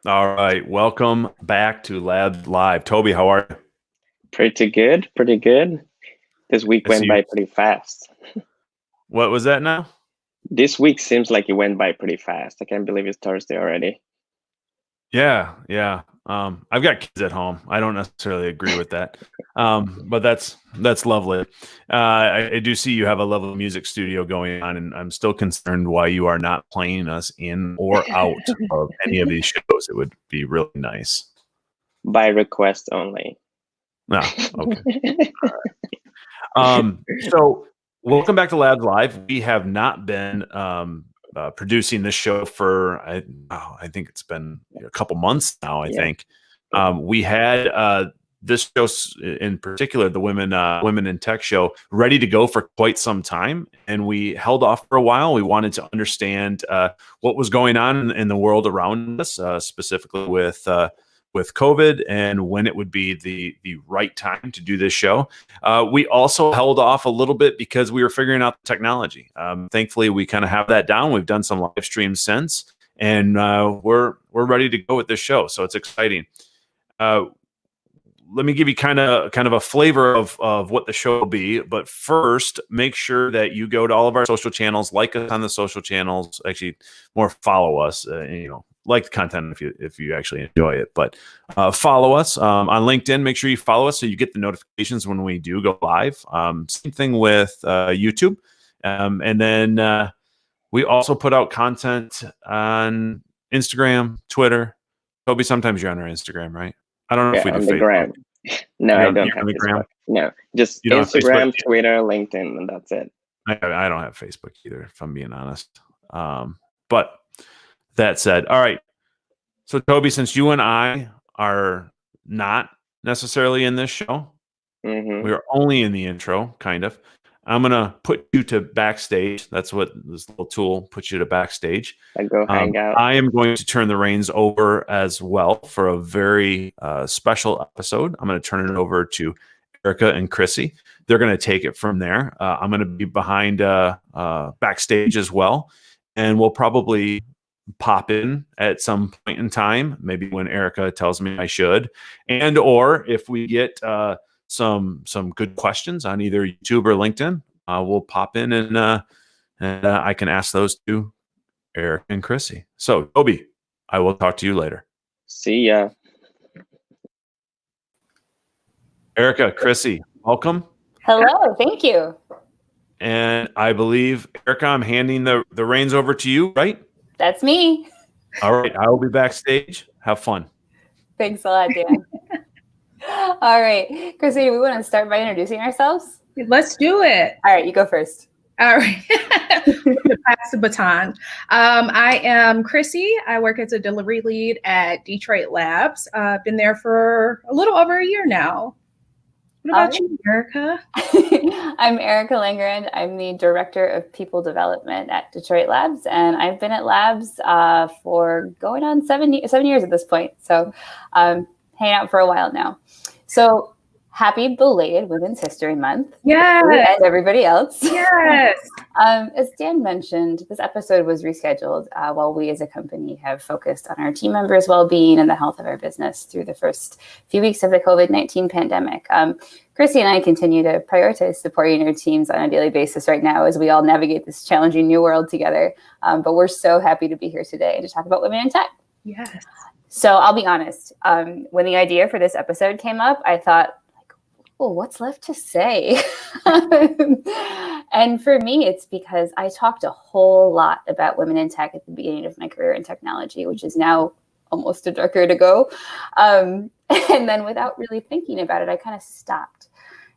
All right. Welcome back to Lab Live. Toby, how are you? Pretty good, pretty good. This week I see went you. by pretty fast. What was that now? This week seems like it went by pretty fast. I can't believe it's Thursday already. Yeah. I've got kids at home. I don't necessarily agree with that. But that's lovely. I do see you have a lovely music studio going on, and I'm still concerned why you are not playing us in or out of any of these shows. It would be really nice. By request only. Ah, okay. So welcome back to Labs Live. We have not been producing this show for I think it's been a couple months now. I Yeah. think we had this show in particular, the Women in Tech show, ready to go for quite some time, and we held off for a while. We wanted to understand what was going on in the world around us, specifically with COVID, and when it would be the right time to do this show. We also held off a little bit because we were figuring out the technology. Thankfully, we kind of have that down. We've done some live streams since, and we're ready to go with this show. So it's exciting. Let me give you kind of a flavor of what the show will be. But first, make sure that you go to all of our social channels, like us on the social channels. Actually, more follow us. Like the content if you actually enjoy it. But follow us on LinkedIn. Make sure you follow us so you get the notifications when we do go live. Same thing with YouTube. And then we also put out content on Instagram, Twitter. Toby, sometimes you're on our Instagram, right? I don't know if we do on the Facebook. gram. No, I don't have the Facebook. gram? No, just You don't have Instagram, Facebook? Twitter, LinkedIn, and that's it. I don't have Facebook either, if I'm being honest. But that said, all right. So, Toby, since you and I are not necessarily in this show, we are only in the intro, kind of. I'm going to put you to backstage. That's what this little tool puts you to backstage. I go hang out. I am going to turn the reins over as well for a very special episode. I'm going to turn it over to Erika and Chrissy. They're going to take it from there. I'm going to be behind backstage as well. And we'll probably pop in at some point in time, maybe when Erika tells me I should, and or if we get some good questions on either YouTube or LinkedIn, we'll pop in and I can ask those to Erika and Chrissy. So, Toby, I will talk to you later. See ya. Erika, Chrissy, welcome. Hello, thank you. And I believe, Erika, I'm handing the reins over to you, right? That's me. All right, I will be backstage. Have fun. Thanks a lot, Dan. All right, Chrissy, do we want to start by introducing ourselves? Let's do it. All right, you go first. All right. Pass the baton. I am Chrissy. I work as a delivery lead at Detroit Labs. I've been there for a little over a year now. What about you, Erika? I'm Erika Languirand. I'm the Director of People Development at Detroit Labs, and I've been at Labs for going on 7 years at this point. So hanging out for a while now. So happy belated Women's History Month. Yes. And everybody else. Yes. As Dan mentioned, this episode was rescheduled while we as a company have focused on our team members' well-being and the health of our business through the first few weeks of the COVID-19 pandemic. Chrissy and I continue to prioritize supporting our teams on a daily basis right now as we all navigate this challenging new world together. But we're so happy to be here today to talk about women in tech. Yes. So I'll be honest, when the idea for this episode came up, I thought, well, what's left to say? And for me, it's because I talked a whole lot about women in tech at the beginning of my career in technology, which is now almost a decade ago. And then without really thinking about it, I kind of stopped.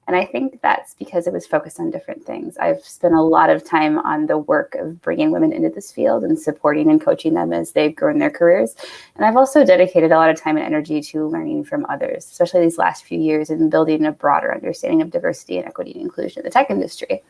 And I think that's because it was focused on different things. I've spent a lot of time on the work of bringing women into this field and supporting and coaching them as they've grown their careers. And I've also dedicated a lot of time and energy to learning from others, especially these last few years, and building a broader understanding of diversity and equity and inclusion in the tech industry.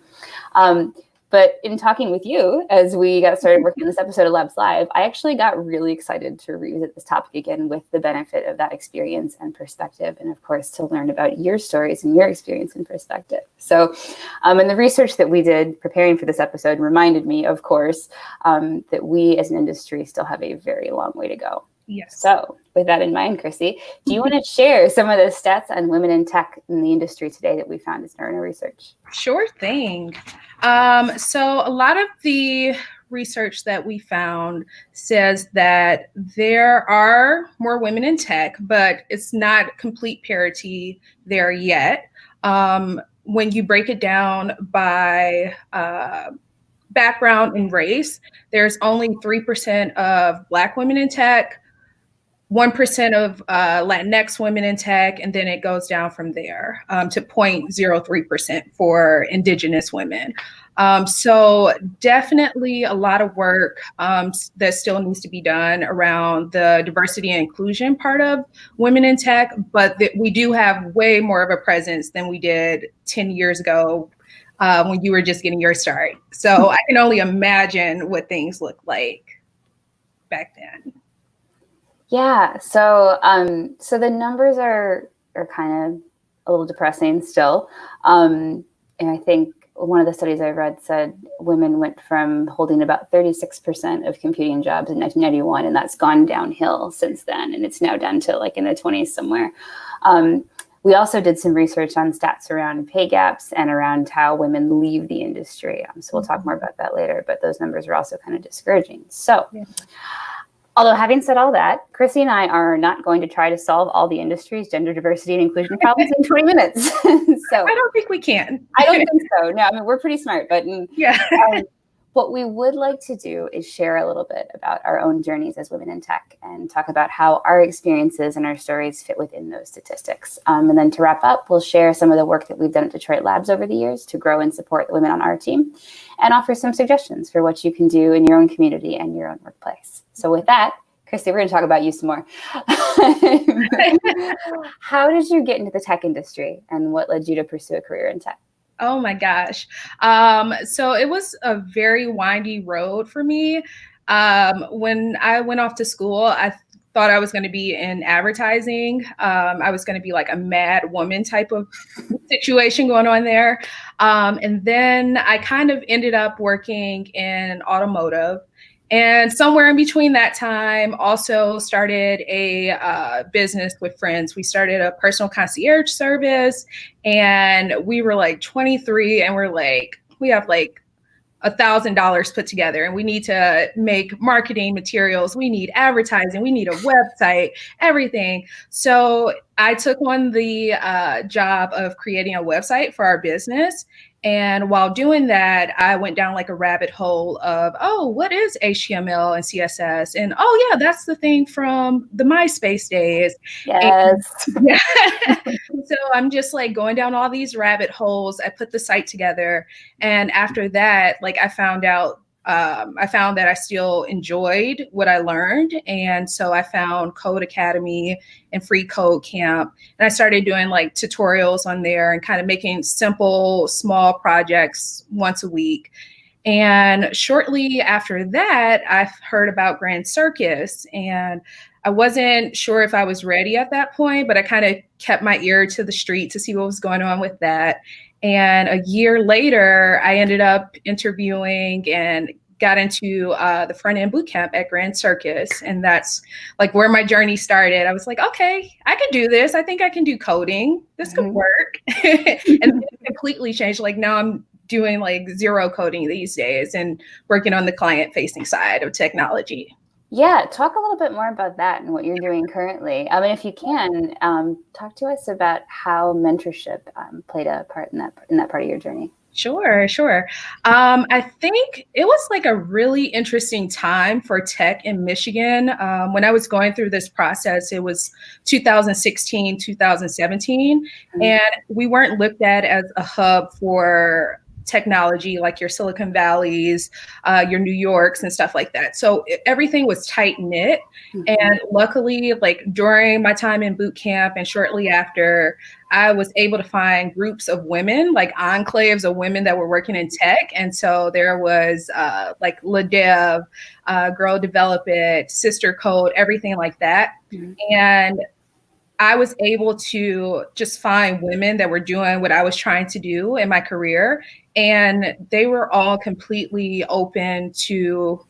But in talking with you, as we got started working on this episode of Labs Live, I actually got really excited to revisit this topic again with the benefit of that experience and perspective, and of course, to learn about your stories and your experience and perspective. So, and the research that we did preparing for this episode reminded me, of course, that we as an industry still have a very long way to go. Yes. So with that in mind, Chrissy, do you want to share some of the stats on women in tech in the industry today that we found in our research? Sure thing. So a lot of the research that we found says that there are more women in tech, but it's not complete parity there yet. When you break it down by background and race, there's only 3% of Black women in tech, 1% of Latinx women in tech, and then it goes down from there to 0.03% for Indigenous women. So definitely a lot of work that still needs to be done around the diversity and inclusion part of women in tech, but we do have way more of a presence than we did 10 years ago when you were just getting your start. So I can only imagine what things look like back then. Yeah, so so the numbers are kind of a little depressing still, and I think one of the studies I read said women went from holding about 36% of computing jobs in 1991, and that's gone downhill since then, and it's now down to like in the 20s somewhere. We also did some research on stats around pay gaps and around how women leave the industry. So we'll talk more about that later, but those numbers are also kind of discouraging. So. Yeah. Although having said all that, Chrissy and I are not going to try to solve all the industry's gender diversity and inclusion problems in 20 minutes. So I don't think we can. I don't think so. No, I mean, we're pretty smart, but yeah. What we would like to do is share a little bit about our own journeys as women in tech and talk about how our experiences and our stories fit within those statistics. And then to wrap up, we'll share some of the work that we've done at Detroit Labs over the years to grow and support the women on our team and offer some suggestions for what you can do in your own community and your own workplace. So with that, Chrissy, we're going to talk about you some more. How did you get into the tech industry and what led you to pursue a career in tech? Oh my gosh. So it was a very windy road for me. When I went off to school, I thought I was going to be in advertising. I was going to be like a mad woman type of situation going on there. And then I kind of ended up working in automotive. And somewhere in between that time, also started a business with friends. We started a personal concierge service, and we were like 23, and we have like $1,000 put together, and we need to make marketing materials. We need advertising. We need a website, everything. So I took on the job of creating a website for our business. And while doing that, I went down like a rabbit hole of, oh, what is HTML and CSS? And oh yeah, that's the thing from the MySpace days. Yes. And, yeah. So I'm just like going down all these rabbit holes. I put the site together. And after that, like I found that I still enjoyed what I learned. And so I found Code Academy and Free Code Camp. And I started doing like tutorials on there and kind of making simple, small projects once a week. And shortly after that, I heard about Grand Circus, and I wasn't sure if I was ready at that point, but I kind of kept my ear to the street to see what was going on with that. And a year later, I ended up interviewing and got into the front end boot camp at Grand Circus. And that's like where my journey started. I was like, okay, I can do this. I think I can do coding. This could work. And it completely changed. Like now I'm doing like zero coding these days and working on the client facing side of technology. Yeah, talk a little bit more about that and what you're doing currently. I mean, if you can, talk to us about how mentorship played a part in that part of your journey. Sure. I think it was like a really interesting time for tech in Michigan. When I was going through this process, it was 2016, 2017, and we weren't looked at as a hub for technology like your Silicon Valleys, your New Yorks and stuff like that. So everything was tight knit. And luckily, like during my time in boot camp and shortly after, I was able to find groups of women, like enclaves of women that were working in tech. And so there was like LaDev, Girl Develop It, Sister Code, everything like that. And I was able to just find women that were doing what I was trying to do in my career. And they were all completely open to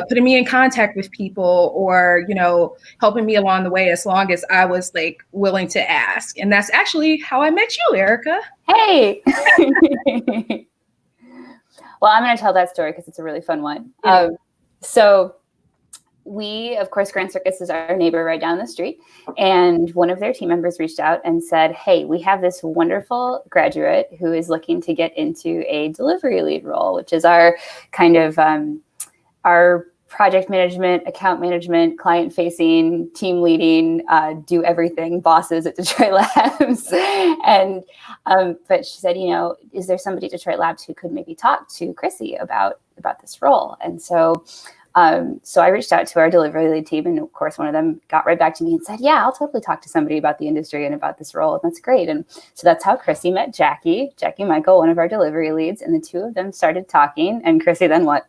putting me in contact with people, or, you know, helping me along the way as long as I was like willing to ask. And that's actually how I met you, Erika. Hey. Well, I'm going to tell that story because it's a really fun one. So we, of course, Grand Circus is our neighbor right down the street. And one of their team members reached out and said, hey, we have this wonderful graduate who is looking to get into a delivery lead role, which is our kind of our project management, account management, client facing, team leading, do everything bosses at Detroit Labs. And but she said, you know, is there somebody at Detroit Labs who could maybe talk to Chrissy about this role? And so I reached out to our delivery lead team, and of course, one of them got right back to me and said, yeah, I'll totally talk to somebody about the industry and about this role. And that's great. And so that's how Chrissy met Jackie Michael, one of our delivery leads, and the two of them started talking. And Chrissy, then what?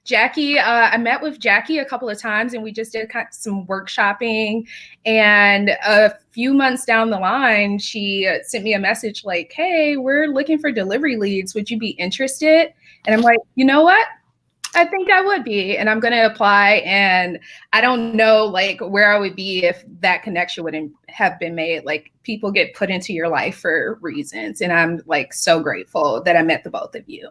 Jackie, I met with Jackie a couple of times, and we just did some workshopping. And a few months down the line, she sent me a message like, hey, we're looking for delivery leads. Would you be interested? And I'm like, you know what? I think I would be, and I'm going to apply. And I don't know like where I would be if that connection wouldn't have been made. Like, people get put into your life for reasons. And I'm like so grateful that I met the both of you.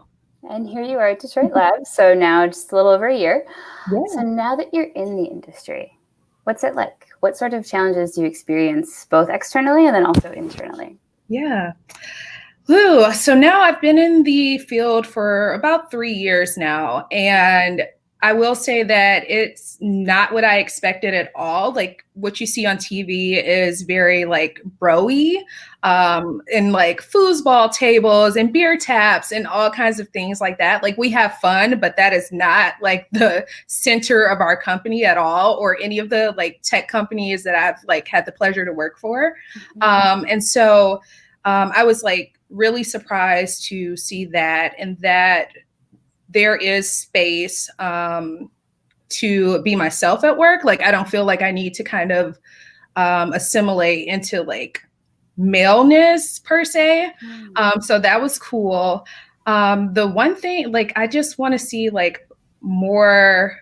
And here you are at Detroit Labs. So now just a little over a year. Yeah. So now that you're in the industry, what's it like? What sort of challenges do you experience both externally and then also internally? Yeah. Ooh, so now I've been in the field for about 3 years now, and I will say that it's not what I expected at all. Like, what you see on TV is very like bro-y, and like foosball tables and beer taps and all kinds of things like that. Like, we have fun, but that is not like the center of our company at all, or any of the like tech companies that I've like had the pleasure to work for. And so I was like really surprised to see that, and that there is space to be myself at work. Like, I don't feel like I need to kind of assimilate into like maleness per se. So that was cool. The one thing, like, I just want to see like more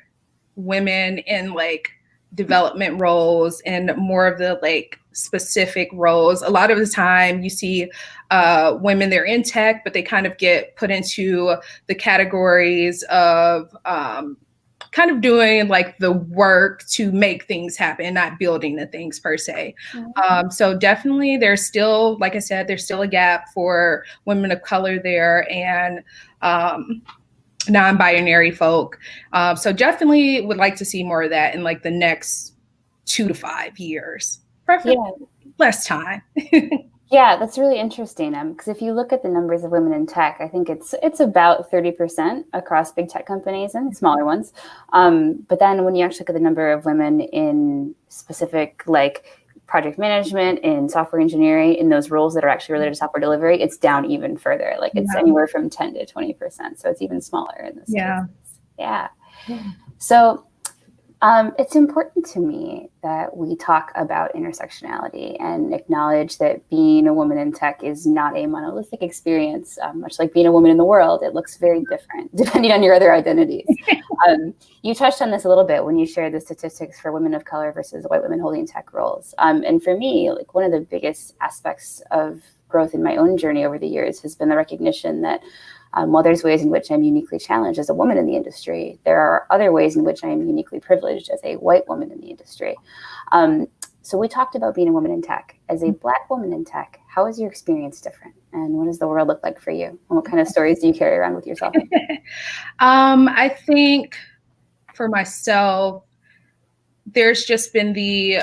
women in like development roles and more of the like specific roles. A lot of the time you see women, they're in tech, but they kind of get put into the categories of kind of doing like the work to make things happen, not building the things per se. So definitely there's still, like I said, there's still a gap for women of color there, and non-binary folk. So definitely would like to see more of that in like the next 2 to 5 years. Preferably less time. Yeah, that's really interesting. Because if you look at the numbers of women in tech, I think it's about 30% across big tech companies and smaller ones. But then when you actually look at the number of women in specific like project management, in software engineering, in those roles that are actually related to software delivery, it's down even further. Like, it's anywhere from 10 to 20%. So it's even smaller in this cases. Yeah. So it's important to me that we talk about intersectionality and acknowledge that being a woman in tech is not a monolithic experience. Much like being a woman in the world, it looks very different depending on your other identities. You touched on this a little bit when you shared the statistics for women of color versus white women holding tech roles. And for me, like, one of the biggest aspects of growth in my own journey over the years has been the recognition that while there's ways in which I'm uniquely challenged as a woman in the industry, there are other ways in which I am uniquely privileged as a white woman in the industry. So we talked about being a woman in tech. As a Black woman in tech, how is your experience different? And what does the world look like for you? And what kind of stories do you carry around with yourself? I think for myself, there's just been the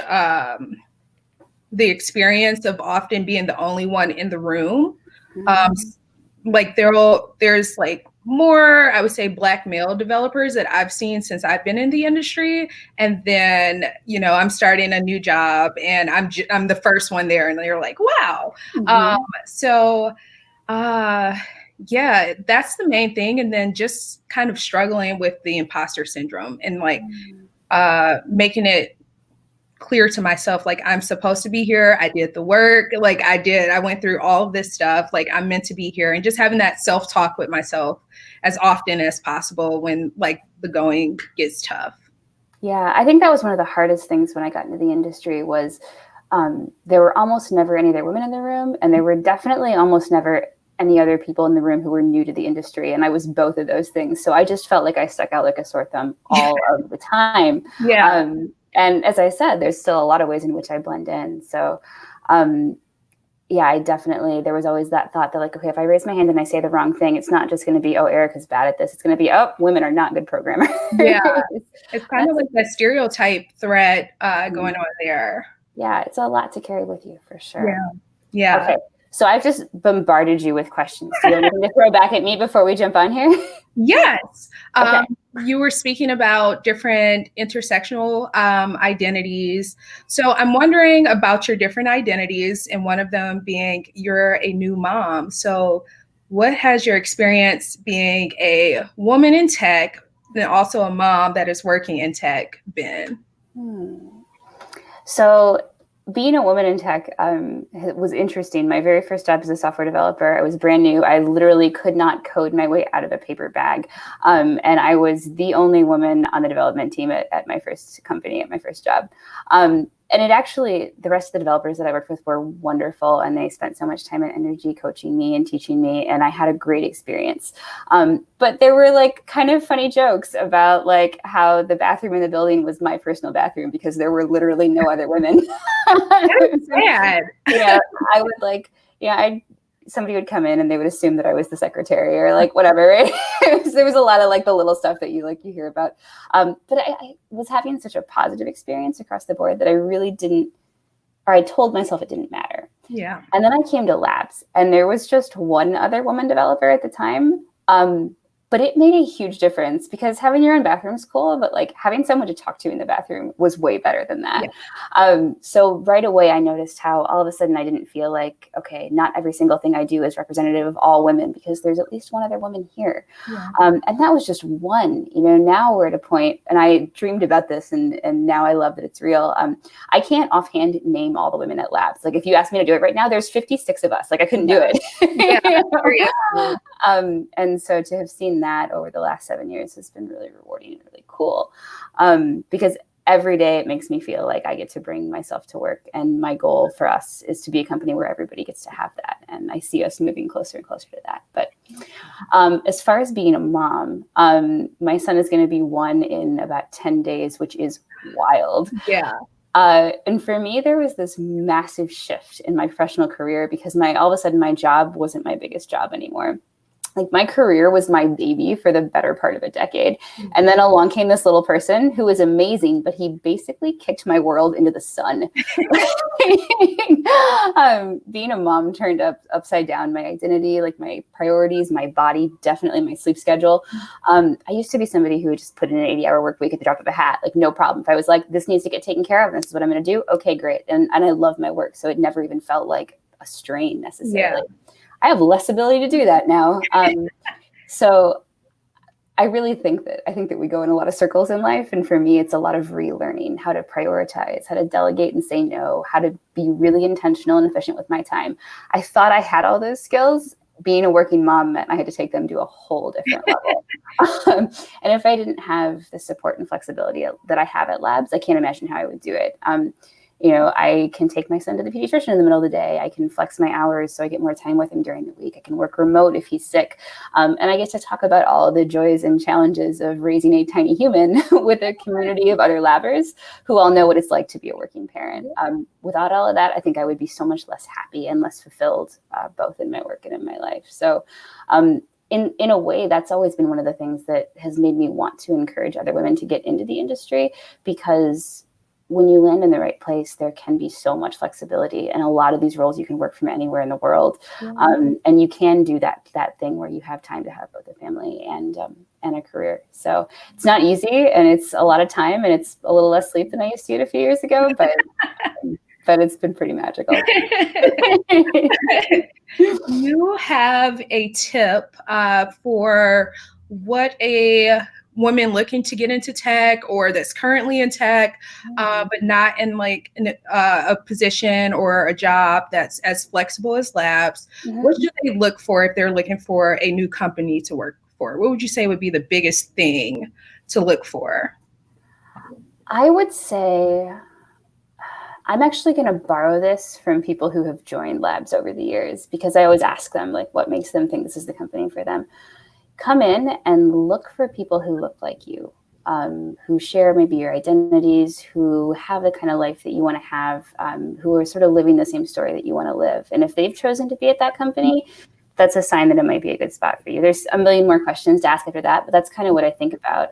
experience of often being the only one in the room. Like, there's like more, I would say, Black male developers that I've seen since I've been in the industry. And then, you know, I'm starting a new job and I'm the first one there, and they're like, wow. Yeah, that's the main thing. And then just kind of struggling with the imposter syndrome and like making it clear to myself, like, I'm supposed to be here. I did the work. Like I went through all of this stuff. Like, I'm meant to be here. And just having that self-talk with myself as often as possible when like the going gets tough. Yeah, I think that was one of the hardest things when I got into the industry was there were almost never any other women in the room, and there were definitely almost never any other people in the room who were new to the industry. And I was both of those things. So I just felt like I stuck out like a sore thumb all of the time. Yeah. And as I said, there's still a lot of ways in which I blend in. So yeah, I definitely, there was always that thought that like, okay, if I raise my hand and I say the wrong thing, it's not just going to be, oh, Erika's bad at this. It's going to be, oh, women are not good programmers. Yeah. It's kind of like that stereotype threat going on there. Yeah, it's a lot to carry with you for sure. Yeah. Okay. So I've just bombarded you with questions. Do you have anything to throw back at me before we jump on here? Yes. Okay. You were speaking about different intersectional identities. So I'm wondering about your different identities, and one of them being you're a new mom. So what has your experience being a woman in tech and also a mom that is working in tech been? So being a woman in tech was interesting. My very first job as a software developer, I was brand new. I literally could not code my way out of a paper bag. And I was the only woman on the development team at my first company, at my first job. And it actually, the rest of the developers that I worked with were wonderful, and they spent so much time and energy coaching me and teaching me, and I had a great experience. But there were like kind of funny jokes about like how the bathroom in the building was my personal bathroom because there were literally no other women. That's sad. Yeah, I would like, somebody would come in and they would assume that I was the secretary or like whatever. Right? There was a lot of like the little stuff that you hear about. But I was having such a positive experience across the board that I really didn't, or I told myself it didn't matter. Yeah. And then I came to labs and there was just one other woman developer at the time. But it made a huge difference because having your own bathroom is cool, but like having someone to talk to in the bathroom was way better than that. Yeah. So right away, I noticed how all of a sudden I didn't feel like, okay, not every single thing I do is representative of all women because there's at least one other woman here. Yeah. And that was just one. Now we're at a point, and I dreamed about this and now I love that it's real. I can't offhand name all the women at labs. Like if you ask me to do it right now, there's 56 of us. Like I couldn't do it. Yeah. And so to have seen that over the last 7 years has been really rewarding and really cool, because every day it makes me feel like I get to bring myself to work, and my goal for us is to be a company where everybody gets to have that, and I see us moving closer and closer to that. But as far as being a mom, my son is going to be 1 in about 10 days, which is wild. Yeah. And for me, there was this massive shift in my professional career because all of a sudden my job wasn't my biggest job anymore. Like my career was my baby for the better part of a decade. Mm-hmm. And then along came this little person who was amazing, but he basically kicked my world into the sun. Being a mom turned upside down my identity, like my priorities, my body, definitely my sleep schedule. I used to be somebody who would just put in an 80-hour work week at the drop of a hat, like no problem. If I was like, this needs to get taken care of, and this is what I'm going to do. Okay, great. And I love my work. So it never even felt like a strain necessarily. Yeah. I have less ability to do that now. So I think that we go in a lot of circles in life. And for me, it's a lot of relearning how to prioritize, how to delegate and say no, how to be really intentional and efficient with my time. I thought I had all those skills. Being a working mom meant I had to take them to a whole different level. And if I didn't have the support and flexibility that I have at labs, I can't imagine how I would do it. I can take my son to the pediatrician in the middle of the day. I can flex my hours so I get more time with him during the week. I can work remote if he's sick. And I get to talk about all the joys and challenges of raising a tiny human with a community of other labbers who all know what it's like to be a working parent. Without all of that, I think I would be so much less happy and less fulfilled, both in my work and in my life. So in a way, that's always been one of the things that has made me want to encourage other women to get into the industry, because when you land in the right place, there can be so much flexibility. And a lot of these roles, you can work from anywhere in the world. And you can do that thing where you have time to have both a family and a career. So it's not easy, and it's a lot of time, and it's a little less sleep than I used to get a few years ago, but it's been pretty magical. You have a tip for what a women looking to get into tech or that's currently in tech, but not in like a position or a job that's as flexible as Labs, what should they look for if they're looking for a new company to work for? What would you say would be the biggest thing to look for? I would say, I'm actually going to borrow this from people who have joined Labs over the years, because I always ask them, like, what makes them think this is the company for them? Come in and look for people who look like you, who share maybe your identities, who have the kind of life that you want to have, who are sort of living the same story that you want to live. And if they've chosen to be at that company, that's a sign that it might be a good spot for you. There's a million more questions to ask after that, but that's kind of what I think about.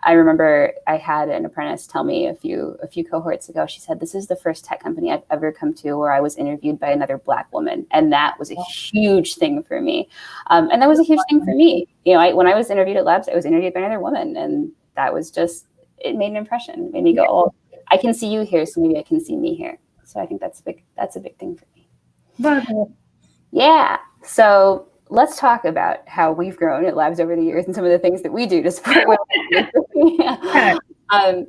I remember I had an apprentice tell me a few cohorts ago, she said, this is the first tech company I've ever come to where I was interviewed by another Black woman. And that was a huge thing for me. And that was a huge thing for me. You know, when I was interviewed at Labs, I was interviewed by another woman. And that was just, it made an impression. It made me go, oh, I can see you here, so maybe I can see me here. So I think that's a big thing for me. Yeah. So let's talk about how we've grown at Labs over the years and some of the things that we do to support women.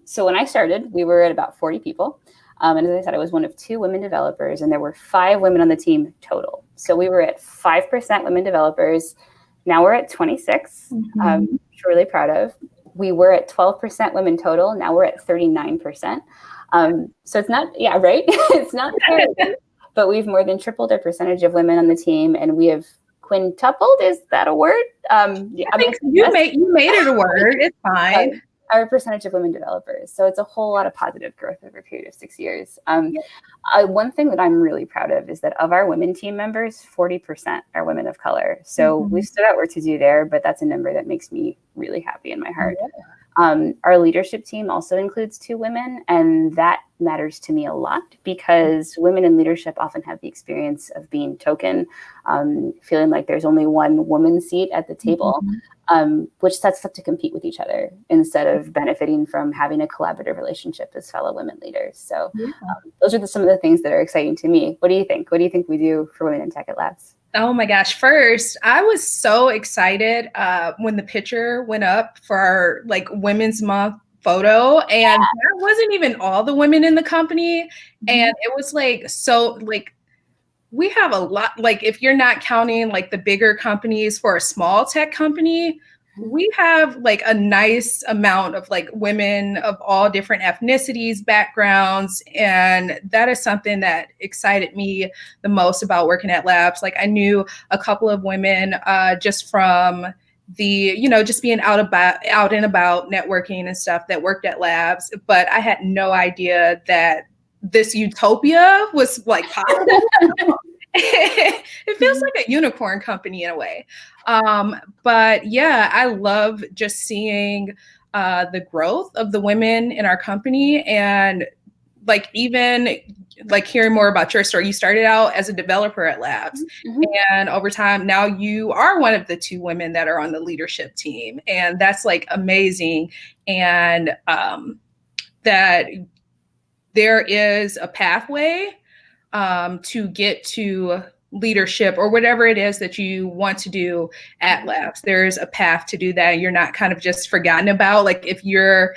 So when I started, we were at about 40 people. And as I said, I was one of 2 women developers, and there were 5 women on the team total. So we were at 5% women developers. Now we're at 26, which we're really proud of. We were at 12% women total. Now we're at 39%. So it's not, yeah, right? It's not terrible, but we've more than tripled our percentage of women on the team, and we have quintupled, is that a word? Yeah, I think you made it a word. It's fine. Our percentage of women developers. So it's a whole lot of positive growth over a period of 6 years. One thing that I'm really proud of is that of our women team members, 40% are women of color. So we've still got work to do there, but that's a number that makes me really happy in my heart. Our leadership team also includes 2 women, and that matters to me a lot because women in leadership often have the experience of being token, feeling like there's only one woman seat at the table, which sets us up to compete with each other instead of benefiting from having a collaborative relationship as fellow women leaders. So those are some of the things that are exciting to me. What do you think? What do you think we do for women in tech at Labs? Oh my gosh. First, I was so excited when the picture went up for our like Women's Month photo, and that wasn't even all the women in the company. And it was like, so like, we have a lot, like if you're not counting like the bigger companies for a small tech company, we have like a nice amount of like women of all different ethnicities, backgrounds. And that is something that excited me the most about working at Labs. Like I knew a couple of women just from the, you know, just being out and about networking and stuff that worked at Labs. But I had no idea that this utopia was like possible. It feels like a unicorn company in a way. But yeah, I love just seeing the growth of the women in our company, and like even like hearing more about your story. You started out as a developer at Labs, and over time now you are one of the 2 women that are on the leadership team, and that's like amazing. And that there is a pathway to get to leadership or whatever it is that you want to do at Labs. There's a path to do that. You're not kind of just forgotten about. Like if you're,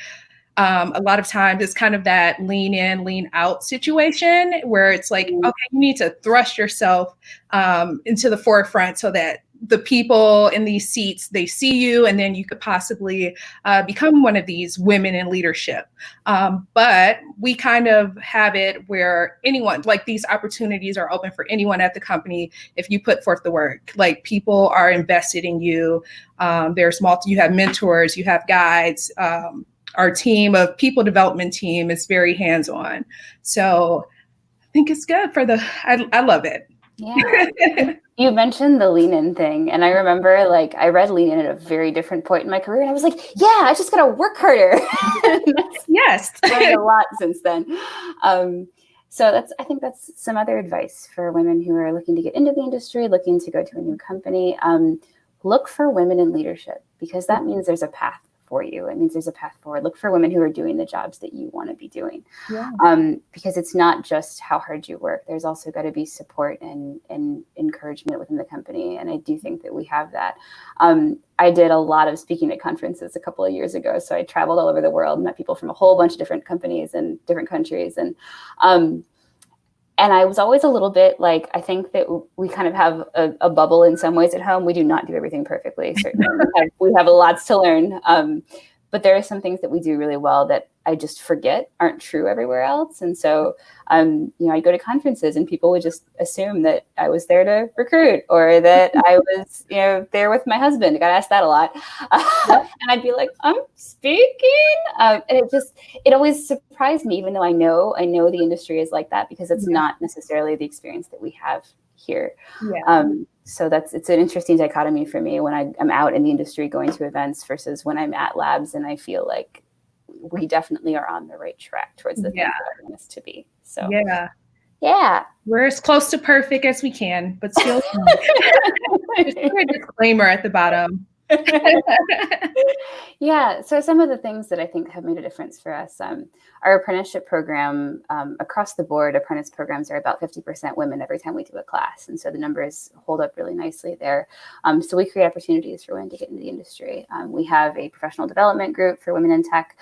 a lot of times it's kind of that lean in, lean out situation where it's like, okay, you need to thrust yourself into the forefront so that the people in these seats, they see you, and then you could possibly become one of these women in leadership. But we kind of have it where anyone, like these opportunities are open for anyone at the company if you put forth the work. Like people are invested in you. You have mentors, you have guides. Our team of people development team is very hands-on. So I think it's good for I love it. Yeah. You mentioned the lean in thing. And I remember like I read lean in at a very different point in my career. And I was like, yeah, I just got to work harder. Yes. Learned a lot since then. So I think that's some other advice for women who are looking to get into the industry, looking to go to a new company. Look for women in leadership, because that means there's a path for you. It means there's a path forward. Look for women who are doing the jobs that you want to be doing. Because it's not just how hard you work. There's also got to be support and encouragement encouragement within the company. And I do think that we have that. I did a lot of speaking at conferences a couple of years ago. So I traveled all over the world, met people from a whole bunch of different companies and different countries. And I was always a little bit like, I think that we kind of have a bubble in some ways at home. We do not do everything perfectly. Certainly, we have lots to learn. But there are some things that we do really well that I just forget aren't true everywhere else. And so, I go to conferences and people would just assume that I was there to recruit or that I was, there with my husband. I got asked that a lot. And I'd be like, I'm speaking. And it always surprised me, even though I know the industry is like that, because it's not necessarily the experience that we have here. Yeah. So it's an interesting dichotomy for me when I'm out in the industry going to events versus when I'm at labs, and I feel like we definitely are on the right track towards the things that I want us to be. So yeah, we're as close to perfect as we can, but still just a disclaimer at the bottom. Yeah. So some of the things that I think have made a difference for us, our apprenticeship program, across the board, apprentice programs are about 50% women every time we do a class. And so the numbers hold up really nicely there. So we create opportunities for women to get into the industry. We have a professional development group for women in tech,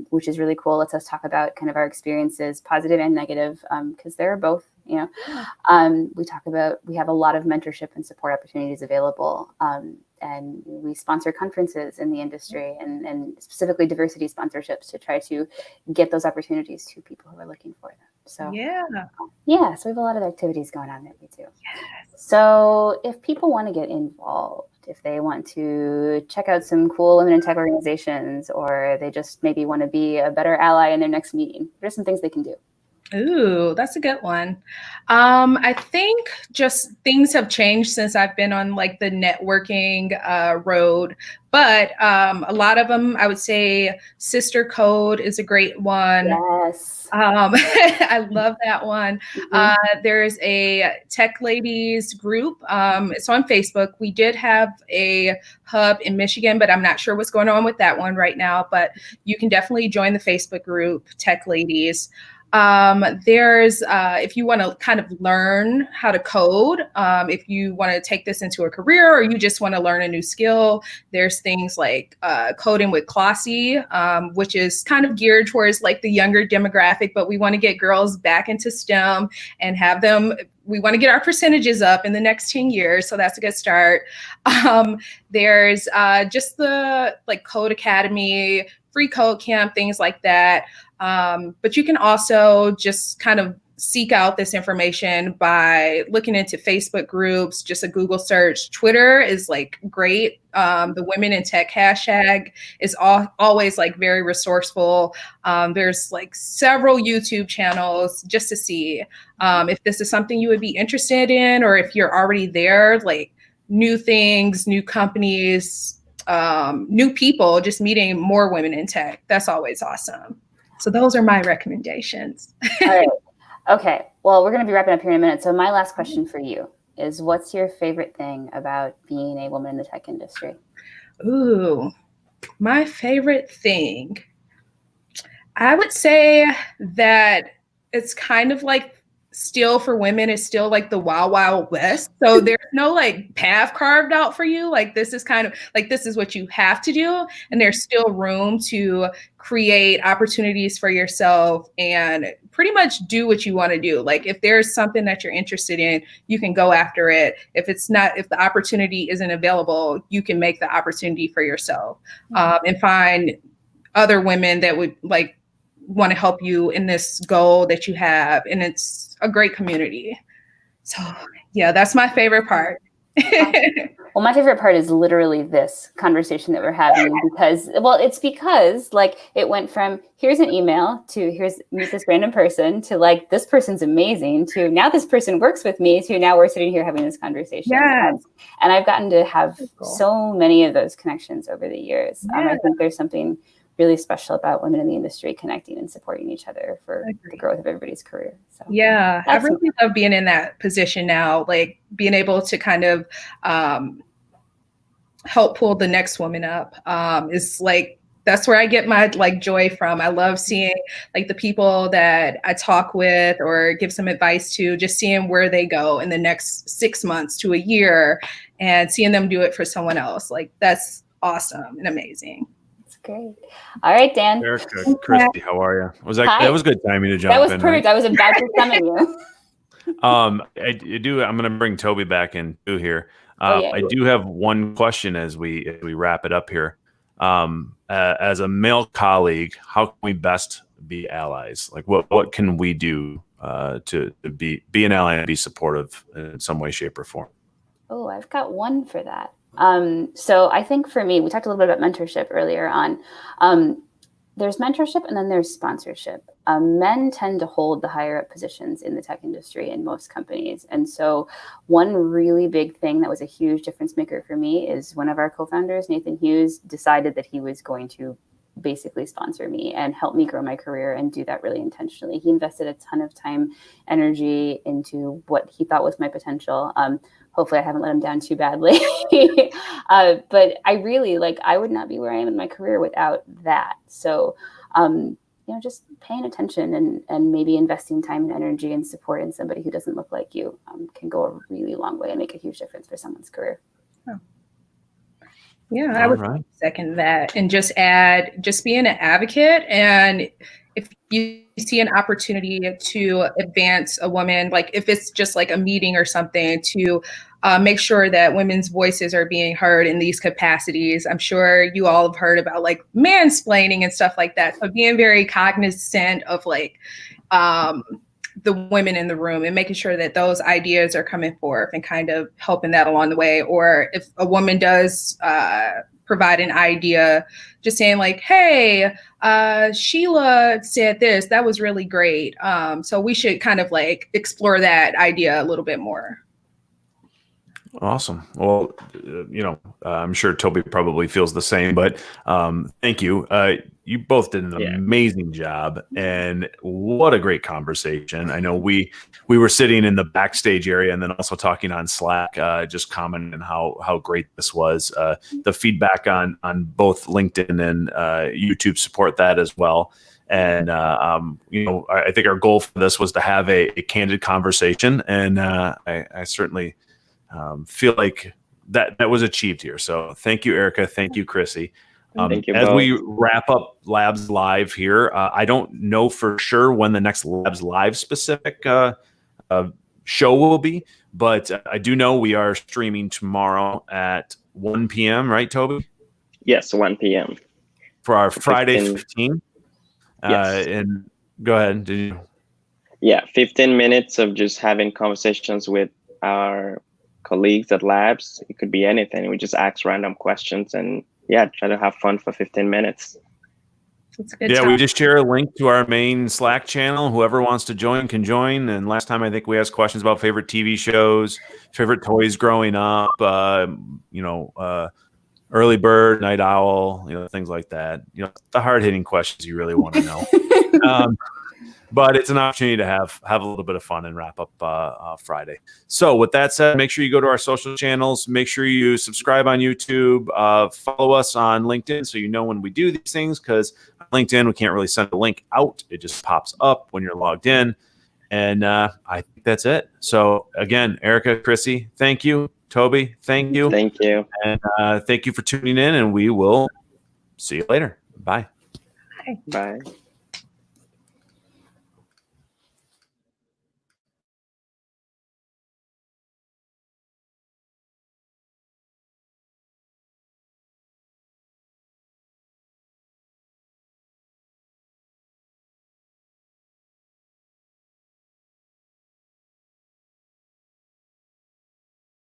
which is really cool. Lets us talk about kind of our experiences, positive and negative, because they're both. We have a lot of mentorship and support opportunities available. And we sponsor conferences in the industry and specifically diversity sponsorships to try to get those opportunities to people who are looking for them. So so we have a lot of activities going on that we do. Yes. So if people want to get involved, if they want to check out some cool women in tech organizations, or they just maybe want to be a better ally in their next meeting, what are some things they can do? Ooh, that's a good one. I think just things have changed since I've been on like the networking road, but a lot of them, I would say Sister Code is a great one. Yes. I love that one. Mm-hmm. There's a Tech Ladies group. It's on Facebook. We did have a hub in Michigan, but I'm not sure what's going on with that one right now, but you can definitely join the Facebook group, Tech Ladies. There's, if you want to kind of learn how to code, if you want to take this into a career or you just want to learn a new skill, there's things like coding with Classy, which is kind of geared towards like the younger demographic, but we want to get girls back into STEM and have them. We want to get our percentages up in the next 10 years. So that's a good start. There's just the like Code Academy, free code camp, things like that. But you can also just kind of seek out this information by looking into Facebook groups, just a Google search. Twitter is like great. The Women in Tech hashtag is always like very resourceful. There's like several YouTube channels just to see if this is something you would be interested in, or if you're already there, like new things, new companies, new people, just meeting more women in tech. That's always awesome. So those are my recommendations. All right. Okay. Well, we're going to be wrapping up here in a minute. So my last question for you is, what's your favorite thing about being a woman in the tech industry? Ooh, my favorite thing. I would say that it's kind of like still for women, it's still like the wild, wild west. So there's no like path carved out for you. Like this is kind of like, this is what you have to do. And there's still room to create opportunities for yourself and pretty much do what you want to do. Like if there's something that you're interested in, you can go after it. If the opportunity isn't available, you can make the opportunity for yourself, and find other women that would like want to help you in this goal that you have. And it's a great community. So yeah, that's my favorite part. Well, my favorite part is literally this conversation that we're having it's because like it went from here's an email to here's meet this random person to like this person's amazing to now this person works with me to now we're sitting here having this conversation. Yes. And I've gotten to have so many of those connections over the years. I think there's something really special about women in the industry connecting and supporting each other for the growth of everybody's career. So yeah, I really love being in that position now, like being able to kind of help pull the next woman up is like, that's where I get my like joy from. I love seeing like the people that I talk with or give some advice to, just seeing where they go in the next 6 months to a year and seeing them do it for someone else. Like that's awesome and amazing. That's great. All right, Dan. Erika, Chrissy, how are you? Hi. That was good timing to jump in. That was perfect. Right? I was about to summon you. I'm going to bring Toby back in too here. I do have one question as we wrap it up here. As a male colleague, how can we best be allies? Like what can we do to be an ally and be supportive in some way, shape, or form? Oh, I've got one for that. So I think for me, we talked a little bit about mentorship earlier on. There's mentorship and then there's sponsorship. Men tend to hold the higher up positions in the tech industry in most companies. And so one really big thing that was a huge difference maker for me is one of our co-founders, Nathan Hughes, decided that he was going to basically sponsor me and help me grow my career and do that really intentionally. He invested a ton of time, energy into what he thought was my potential. Hopefully I haven't let him down too badly. But I really I would not be where I am in my career without that. So, just paying attention and maybe investing time and energy and support in somebody who doesn't look like you can go a really long way and make a huge difference for someone's career. Oh. Yeah, I would second that and just being an advocate. And if you see an opportunity to advance a woman, like if it's just like a meeting or something, to make sure that women's voices are being heard in these capacities. I'm sure you all have heard about like mansplaining and stuff like that. So being very cognizant of the women in the room and making sure that those ideas are coming forth and kind of helping that along the way. Or if a woman does provide an idea, just saying like, hey, Sheila said this, that was really great. So we should kind of like explore that idea a little bit more. Awesome. Well, I'm sure Toby probably feels the same, but thank you. You both did an amazing job, and what a great conversation. I know we were sitting in the backstage area and then also talking on Slack, just commenting how great this was. The feedback on both LinkedIn and YouTube support that as well. And, I think our goal for this was to have a candid conversation, and I certainly feel like that was achieved here. So thank you, Erika. Thank you, Chrissy. Thank you as both. we wrap up Labs Live here, I don't know for sure when the next Labs Live specific show will be, but I do know we are streaming tomorrow at 1 p.m., right, Toby? Yes, 1 p.m. For our Friday 15. Yes. And go ahead. Did you? Yeah, 15 minutes of just having conversations with our colleagues at Labs. It could be anything. We just ask random questions and try to have fun for 15 minutes. It's good. Yeah, we just share a link to our main Slack channel. Whoever wants to join can join. And last time I think we asked questions about favorite TV shows, favorite toys growing up, early bird, night owl, things like that. The hard-hitting questions you really want to know. But it's an opportunity to have a little bit of fun and wrap up Friday. So with that said, make sure you go to our social channels. Make sure you subscribe on YouTube. Follow us on LinkedIn so you know when we do these things, because on LinkedIn, we can't really send a link out. It just pops up when you're logged in. And I think that's it. So again, Erika, Chrissy, thank you. Toby, thank you. Thank you. And thank you for tuning in, and we will see you later. Bye. Bye.